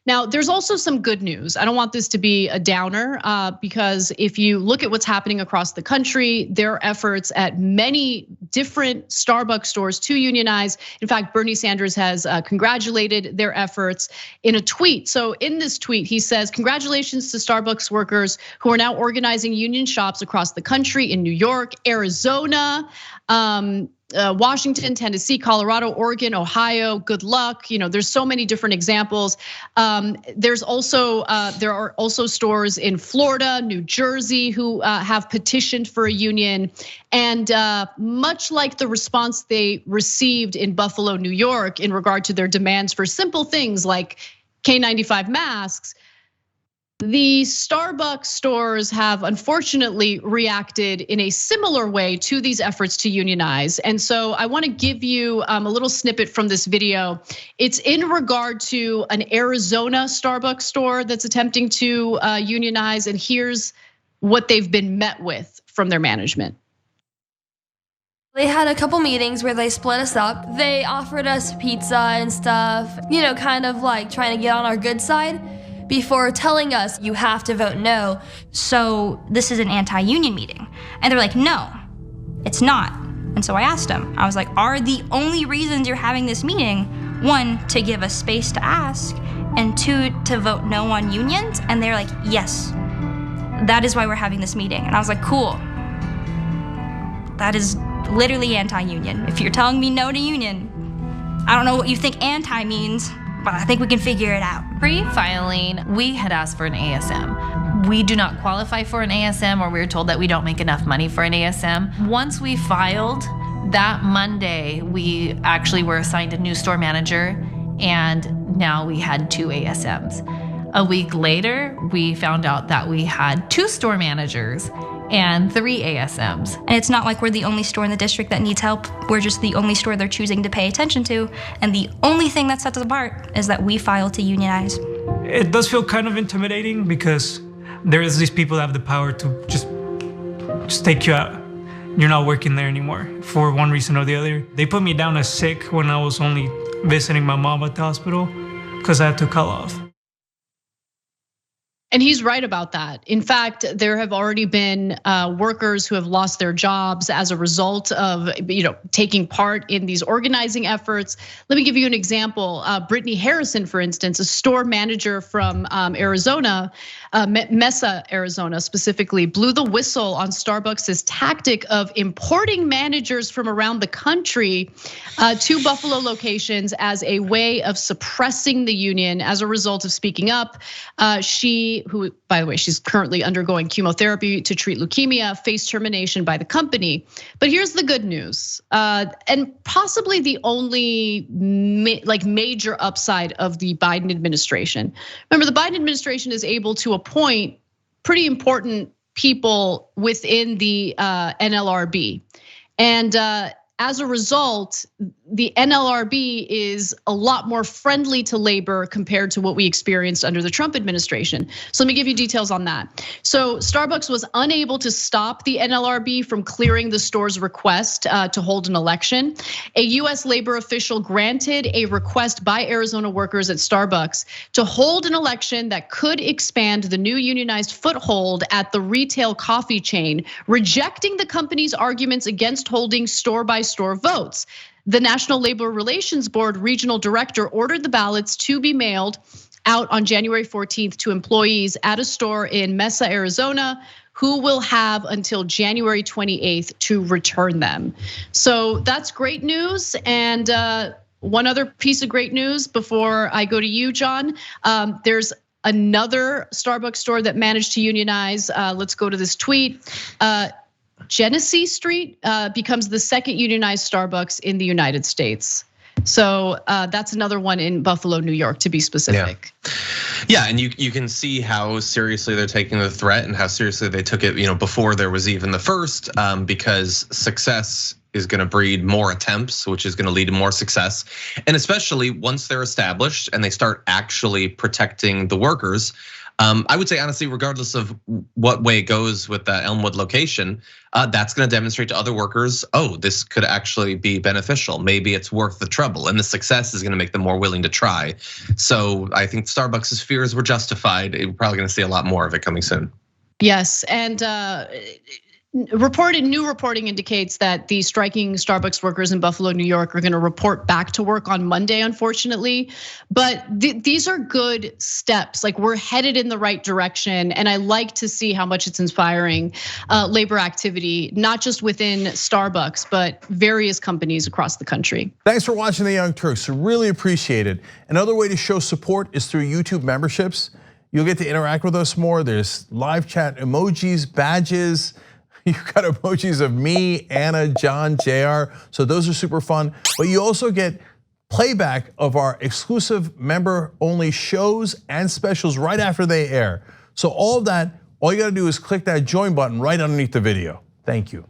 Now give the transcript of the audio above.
Now, there's also some good news. I don't want this to be a downer because if you look at what's happening across the country, there are efforts at many different Starbucks stores to unionize. In fact, Bernie Sanders has congratulated their efforts in a tweet. So in this tweet, he says, congratulations to Starbucks workers who are now organizing union shops across the country in New York, Arizona, Washington, Tennessee, Colorado, Oregon, Ohio. Good luck. There's so many different examples. There are also stores in Florida, New Jersey who have petitioned for a union. And much like the response they received in Buffalo, New York, in regard to their demands for simple things like K95 masks, the Starbucks stores have unfortunately reacted in a similar way to these efforts to unionize. And so I want to give you a little snippet from this video. It's in regard to an Arizona Starbucks store that's attempting to unionize. And here's what they've been met with from their management. They had a couple meetings where they split us up. They offered us pizza and stuff, kind of like trying to get on our good side, before telling us you have to vote no. So this is an anti-union meeting. And they're like, no, it's not. And so I asked them, I was like, are the only reasons you're having this meeting, one, to give us space to ask, and two, to vote no on unions? And they're like, yes, that is why we're having this meeting. And I was like, cool. That is literally anti-union. If you're telling me no to union, I don't know what you think anti means, but I think we can figure it out. Pre-filing, we had asked for an ASM. We do not qualify for an ASM, or we were told that we don't make enough money for an ASM. Once we filed, that Monday, we actually were assigned a new store manager, and now we had 2 ASMs. A week later, we found out that we had 2 store managers and 3 ASMs. And it's not like we're the only store in the district that needs help. We're just the only store they're choosing to pay attention to. And the only thing that sets us apart is that we filed to unionize. It does feel kind of intimidating because there is these people that have the power to just take you out. You're not working there anymore for one reason or the other. They put me down as sick when I was only visiting my mom at the hospital because I had to call off. And he's right about that. In fact, there have already been workers who have lost their jobs as a result of taking part in these organizing efforts. Let me give you an example. Brittany Harrison, for instance, a store manager from Arizona, Mesa, Arizona specifically, blew the whistle on Starbucks' tactic of importing managers from around the country to Buffalo locations as a way of suppressing the union as a result of speaking up. Who, by the way, she's currently undergoing chemotherapy to treat leukemia, faced termination by the company. But here's the good news, and possibly the only major upside of the Biden administration. Remember, the Biden administration is able to appoint pretty important people within the NLRB. And as a result, the NLRB is a lot more friendly to labor compared to what we experienced under the Trump administration. So let me give you details on that. So Starbucks was unable to stop the NLRB from clearing the store's request to hold an election. A US labor official granted a request by Arizona workers at Starbucks to hold an election that could expand the new unionized foothold at the retail coffee chain, rejecting the company's arguments against holding store-by-store votes. The National Labor Relations Board regional director ordered the ballots to be mailed out on January 14th to employees at a store in Mesa, Arizona, who will have until January 28th to return them. So that's great news. And one other piece of great news before I go to you, John, there's another Starbucks store that managed to unionize. Let's go to this tweet. Genesee Street becomes the second unionized Starbucks in the United States. So that's another one in Buffalo, New York, to be specific. Yeah, and you can see how seriously they're taking the threat and how seriously they took it, before there was even the first, because success is going to breed more attempts, which is going to lead to more success. And especially once they're established and they start actually protecting the workers, I would say honestly, regardless of what way it goes with the Elmwood location, that's going to demonstrate to other workers, oh, this could actually be beneficial. Maybe it's worth the trouble, and the success is going to make them more willing to try. So I think Starbucks' fears were justified. We're probably going to see a lot more of it coming soon. Yes, and new reporting indicates that the striking Starbucks workers in Buffalo, New York are gonna report back to work on Monday, unfortunately. But these are good steps, like we're headed in the right direction. And I like to see how much it's inspiring labor activity, not just within Starbucks, but various companies across the country. Thanks for watching The Young Turks, really appreciate it. Another way to show support is through YouTube memberships. You'll get to interact with us more. There's live chat emojis, badges. You've got emojis of me, Anna, John, JR. So those are super fun. But you also get playback of our exclusive member-only shows and specials right after they air. So all of that, all you gotta do is click that join button right underneath the video. Thank you.